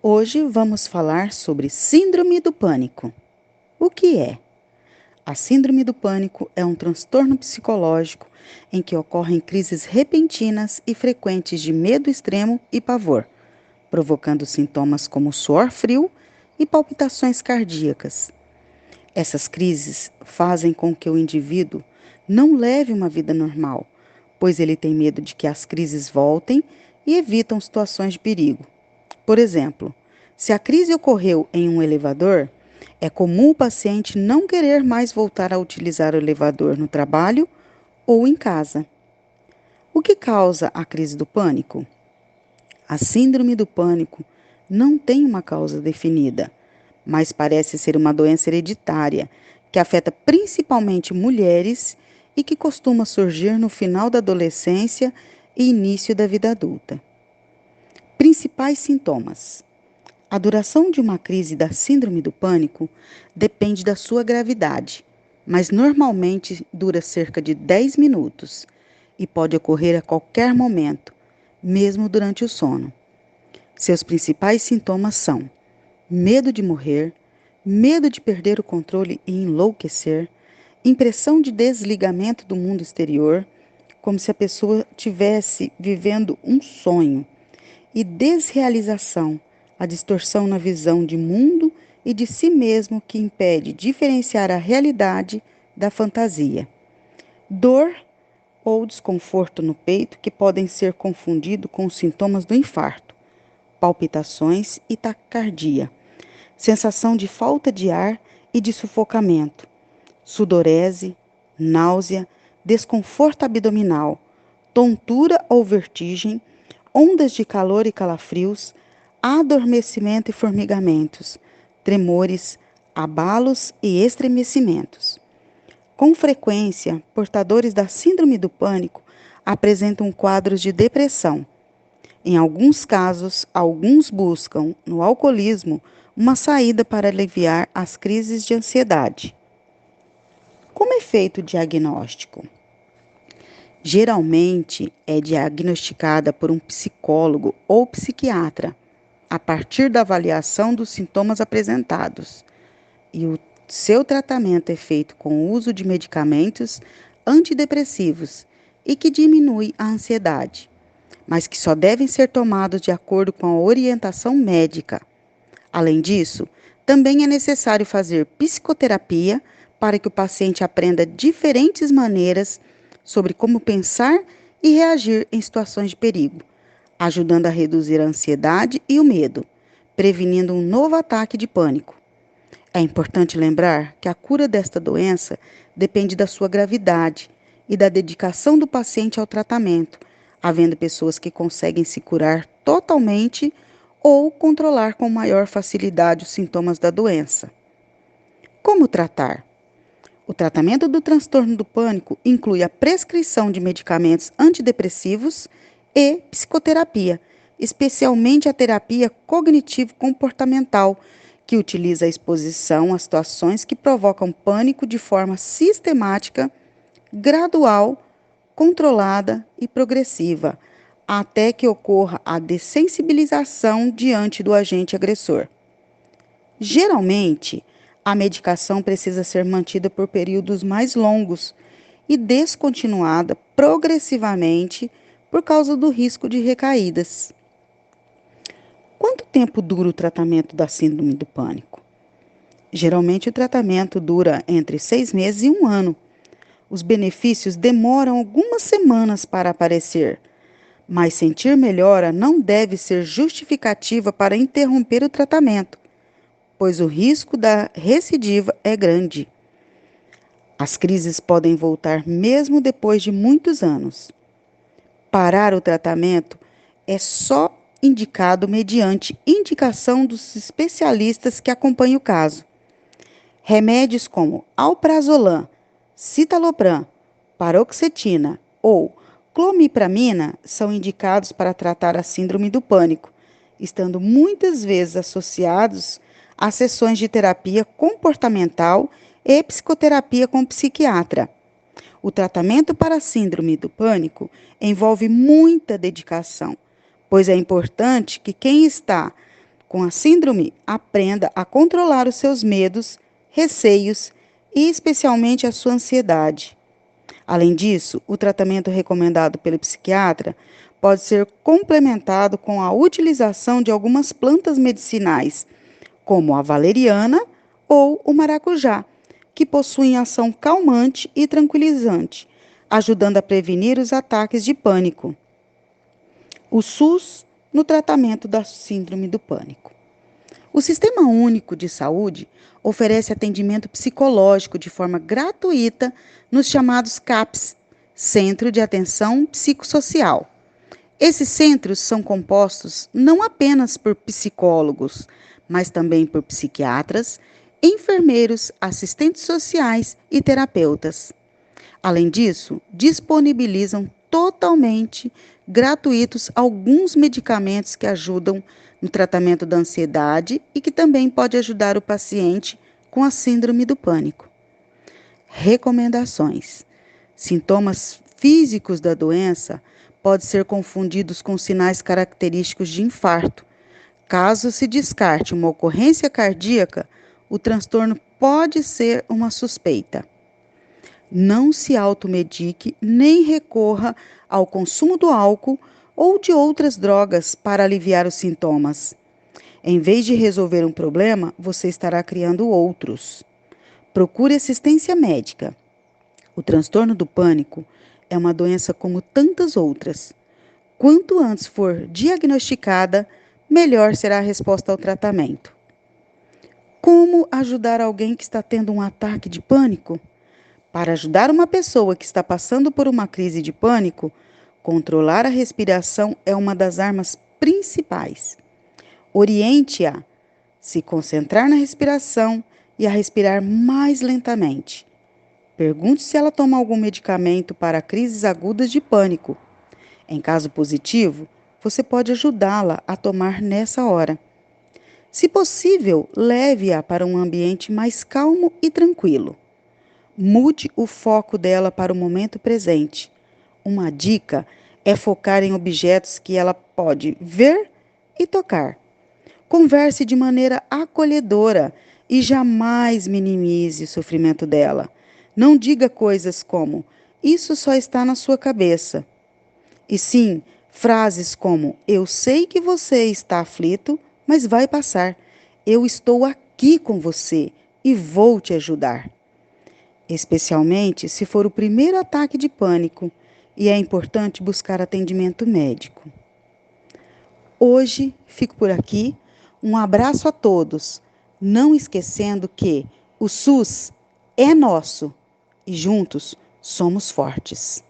Hoje vamos falar sobre Síndrome do Pânico. O que é? A Síndrome do Pânico é um transtorno psicológico em que ocorrem crises repentinas e frequentes de medo extremo e pavor, provocando sintomas como suor frio e palpitações cardíacas. Essas crises fazem com que o indivíduo não leve uma vida normal, pois ele tem medo de que as crises voltem e evitam situações de perigo. Por exemplo, se a crise ocorreu em um elevador, é comum o paciente não querer mais voltar a utilizar o elevador no trabalho ou em casa. O que causa a crise do pânico? A síndrome do pânico não tem uma causa definida, mas parece ser uma doença hereditária que afeta principalmente mulheres e que costuma surgir no final da adolescência e início da vida adulta. Principais sintomas: a duração de uma crise da síndrome do pânico depende da sua gravidade, mas normalmente dura cerca de 10 minutos e pode ocorrer a qualquer momento, mesmo durante o sono. Seus principais sintomas são medo de morrer, medo de perder o controle e enlouquecer, impressão de desligamento do mundo exterior, como se a pessoa estivesse vivendo um sonho, e desrealização, a distorção na visão de mundo e de si mesmo que impede diferenciar a realidade da fantasia. Dor ou desconforto no peito que podem ser confundidos com os sintomas do infarto, palpitações e taquicardia, sensação de falta de ar e de sufocamento, sudorese, náusea, desconforto abdominal, tontura ou vertigem, ondas de calor e calafrios, adormecimento e formigamentos, tremores, abalos e estremecimentos. Com frequência, portadores da síndrome do pânico apresentam quadros de depressão. Em alguns casos, alguns buscam, no alcoolismo, uma saída para aliviar as crises de ansiedade. Como é feito o diagnóstico? Geralmente é diagnosticada por um psicólogo ou psiquiatra, a partir da avaliação dos sintomas apresentados. E o seu tratamento é feito com o uso de medicamentos antidepressivos e que diminui a ansiedade, mas que só devem ser tomados de acordo com a orientação médica. Além disso, também é necessário fazer psicoterapia para que o paciente aprenda diferentes maneiras sobre como pensar e reagir em situações de perigo, ajudando a reduzir a ansiedade e o medo, prevenindo um novo ataque de pânico. É importante lembrar que a cura desta doença depende da sua gravidade e da dedicação do paciente ao tratamento, havendo pessoas que conseguem se curar totalmente ou controlar com maior facilidade os sintomas da doença. Como tratar? O tratamento do transtorno do pânico inclui a prescrição de medicamentos antidepressivos e psicoterapia, especialmente a terapia cognitivo-comportamental, que utiliza a exposição a situações que provocam pânico de forma sistemática, gradual, controlada e progressiva, até que ocorra a dessensibilização diante do agente agressor. Geralmente, a medicação precisa ser mantida por períodos mais longos e descontinuada progressivamente por causa do risco de recaídas. Quanto tempo dura o tratamento da síndrome do pânico? Geralmente, o tratamento dura entre 6 meses e um ano. Os benefícios demoram algumas semanas para aparecer, mas sentir melhora não deve ser justificativa para interromper o tratamento, pois o risco da recidiva é grande. As crises podem voltar mesmo depois de muitos anos. Parar o tratamento é só indicado mediante indicação dos especialistas que acompanham o caso. Remédios como alprazolam, citalopram, paroxetina ou clomipramina são indicados para tratar a síndrome do pânico, estando muitas vezes associados a sessões de terapia comportamental e psicoterapia com psiquiatra. O tratamento para a síndrome do pânico envolve muita dedicação, pois é importante que quem está com a síndrome, aprenda a controlar os seus medos, receios e especialmente a sua ansiedade. Além disso, o tratamento recomendado pelo psiquiatra pode ser complementado com a utilização de algumas plantas medicinais, como a valeriana ou o maracujá, que possuem ação calmante e tranquilizante, ajudando a prevenir os ataques de pânico. O SUS no tratamento da síndrome do pânico. O Sistema Único de Saúde oferece atendimento psicológico de forma gratuita nos chamados CAPS, Centro de Atenção Psicossocial. Esses centros são compostos não apenas por psicólogos, mas também por psiquiatras, enfermeiros, assistentes sociais e terapeutas. Além disso, disponibilizam totalmente gratuitos alguns medicamentos que ajudam no tratamento da ansiedade e que também pode ajudar o paciente com a síndrome do pânico. Recomendações: sintomas físicos da doença podem ser confundidos com sinais característicos de infarto. Caso se descarte uma ocorrência cardíaca, o transtorno pode ser uma suspeita. Não se automedique nem recorra ao consumo do álcool ou de outras drogas para aliviar os sintomas. Em vez de resolver um problema, você estará criando outros. Procure assistência médica. O transtorno do pânico é uma doença como tantas outras. Quanto antes for diagnosticada, melhor será a resposta ao tratamento. Como ajudar alguém que está tendo um ataque de pânico? Para ajudar uma pessoa que está passando por uma crise de pânico, controlar a respiração é uma das armas principais. Oriente-a a se concentrar na respiração e a respirar mais lentamente. Pergunte se ela toma algum medicamento para crises agudas de pânico. Em caso positivo, você pode ajudá-la a tomar nessa hora. Se possível, leve-a para um ambiente mais calmo e tranquilo. Mude o foco dela para o momento presente. Uma dica é focar em objetos que ela pode ver e tocar. Converse de maneira acolhedora e jamais minimize o sofrimento dela. Não diga coisas como: "Isso só está na sua cabeça." E sim, frases como: "Eu sei que você está aflito, mas vai passar. Eu estou aqui com você e vou te ajudar." Especialmente se for o primeiro ataque de pânico e é importante buscar atendimento médico. Hoje fico por aqui. Um abraço a todos, não esquecendo que o SUS é nosso e juntos somos fortes.